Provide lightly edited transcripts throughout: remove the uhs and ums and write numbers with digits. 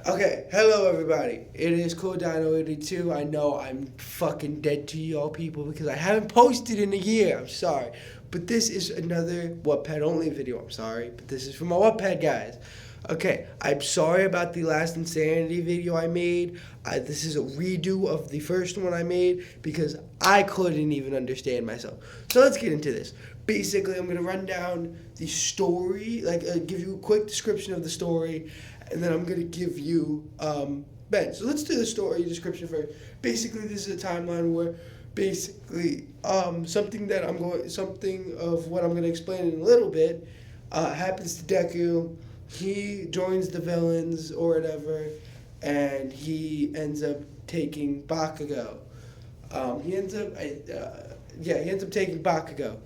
Okay, hello everybody. It is Cool Dino 82. I know I'm fucking dead to y'all people because I haven't posted in a year. I'm sorry. But this is another Wattpad only video. I'm sorry. But this is for my Wattpad guys. Okay, I'm sorry about the last Insanity video I made. This is a redo of the first one I made because I couldn't even understand myself. So let's get into this. Basically, I'm going to run down the story, give you a quick description of the story, and then I'm going to give you Ben. So let's do the story description first. Basically, this is a timeline where basically something of what I'm going to explain in a little bit happens to Deku. He joins the villains or whatever, and he ends up taking Bakugo. He ends up taking Bakugo.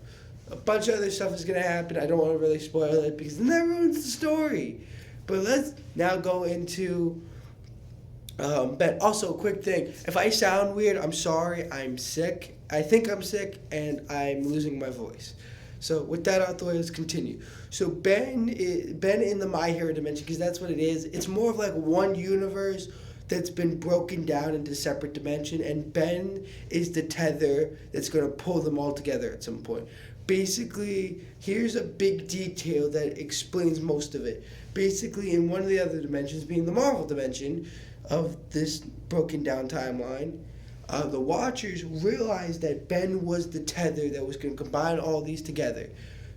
A bunch of other stuff is gonna happen. I don't want to really spoil it because then that ruins the story. But let's now go into Ben. Also, quick thing: if I sound weird, I'm sorry. I'm sick. I think I'm sick, and I'm losing my voice. So with that out the way, let's continue. So Ben in the My Hero dimension, because that's what it is. It's more of like one universe that's been broken down into separate dimension, and Ben is the tether that's going to pull them all together at some point. Basically, here's a big detail that explains most of it. Basically, in one of the other dimensions, being the Marvel dimension of this broken down timeline, the Watchers realized that Ben was the tether that was going to combine all these together.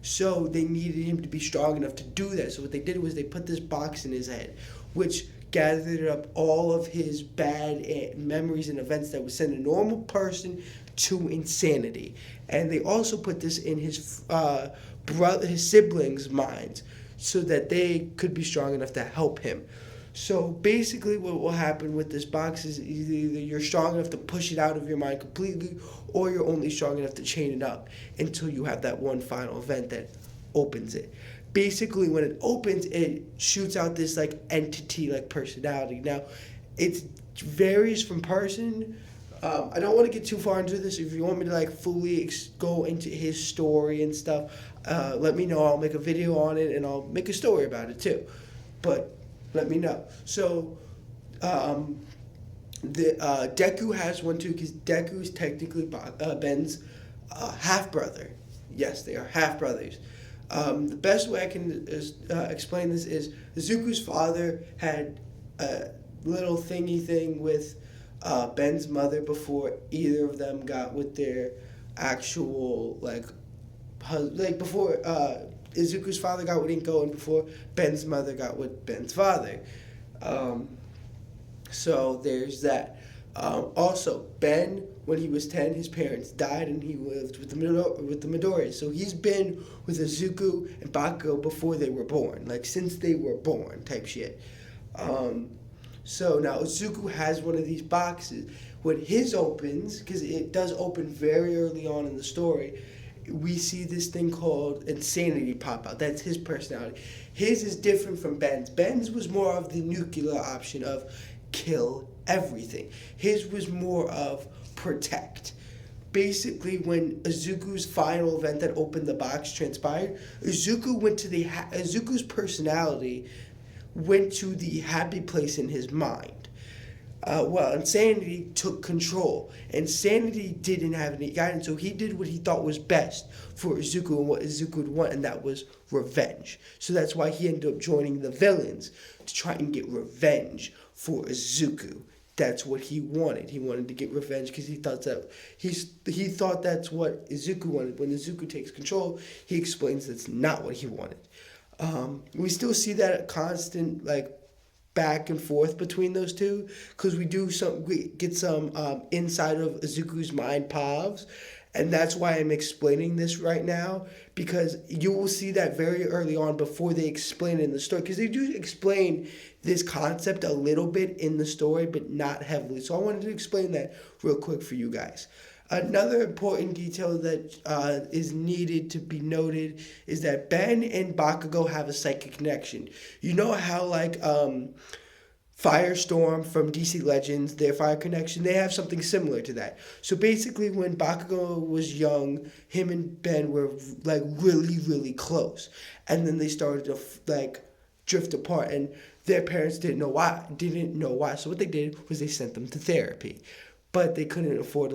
So they needed him to be strong enough to do that. So what they did was they put this box in his head, which gathered up all of his bad memories and events that would send a normal person to insanity. And they also put this in his his siblings' minds so that they could be strong enough to help him. So basically what will happen with this box is either you're strong enough to push it out of your mind completely, or you're only strong enough to chain it up until you have that one final event that opens it. Basically when it opens, it shoots out this like entity, like personality. Now it varies from person. I don't want to get too far into this. If you want me to like fully go into his story and stuff, let me know. I'll make a video on it and I'll make a story about it too. But let me know. So, Deku has one too, because Deku is technically Ben's half brother. Yes, they are half brothers. The best way I can explain this is Zuko's father had a little thingy thing with Ben's mother before either of them got with their actual before Izuku's father got with Inko and before Ben's mother got with Ben's father. So there's that. Also, Ben, when he was 10, his parents died and he lived with the Midoriya. So he's been with Izuku and Bakugo before they were born, like since they were born type shit. So now Izuku has one of these boxes. When his opens, because it does open very early on in the story, we see this thing called insanity pop out. That's his personality. His is different from Ben's. Ben's was more of the nuclear option of kill everything. His was more of protect. Basically, when Izuku's final event that opened the box transpired, Izuku's personality went to the happy place in his mind. Insanity took control. Insanity didn't have any guidance, so he did what he thought was best for Izuku and what Izuku would want, and that was revenge. So that's why he ended up joining the villains to try and get revenge for Izuku. That's what he wanted. He wanted to get revenge because he thought that's what Izuku wanted. When Izuku takes control, he explains that's not what he wanted. We still see that constant back and forth between those two because we get some inside of Izuku's mind pavs, and that's why I'm explaining this right now, because you will see that very early on before they explain it in the story, because they do explain this concept a little bit in the story but not heavily. So I wanted to explain that real quick for you guys. Another important detail that is needed to be noted is that Ben and Bakugo have a psychic connection. You know how Firestorm from DC Legends, their fire connection, they have something similar to that. So basically when Bakugo was young, him and Ben were really, really close. And then they started to drift apart. And their parents didn't know why. So what they did was they sent them to therapy, but they couldn't afford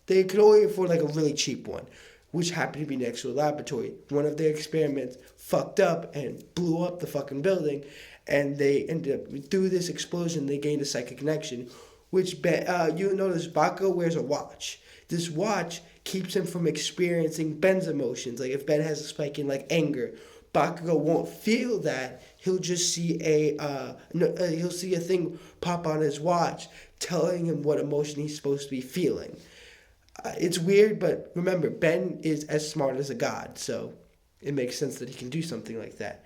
they could only afford like a really cheap one, which happened to be next to a laboratory. One of their experiments fucked up and blew up the fucking building, and they ended up, through this explosion, they gained a psychic connection, which you notice Bakugo wears a watch. This watch keeps him from experiencing Ben's emotions. Like if Ben has a spike in like anger, Bakugo won't feel that. He'll just see he'll see a thing pop on his watch telling him what emotion he's supposed to be feeling. It's weird, but remember, Ben is as smart as a god, so it makes sense that he can do something like that.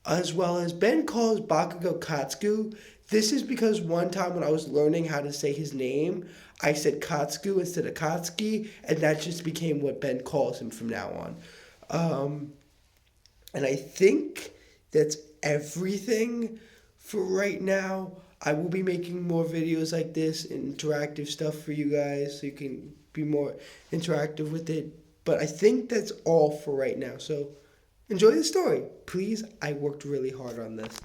As well as Ben calls Bakugo Katsugu. This is because one time when I was learning how to say his name, I said Katsugu instead of Katsuki, and that just became what Ben calls him from now on. And I think that's everything for right now. I will be making more videos like this, interactive stuff for you guys, so you can be more interactive with it. But I think that's all for right now. So enjoy the story. Please, I worked really hard on this.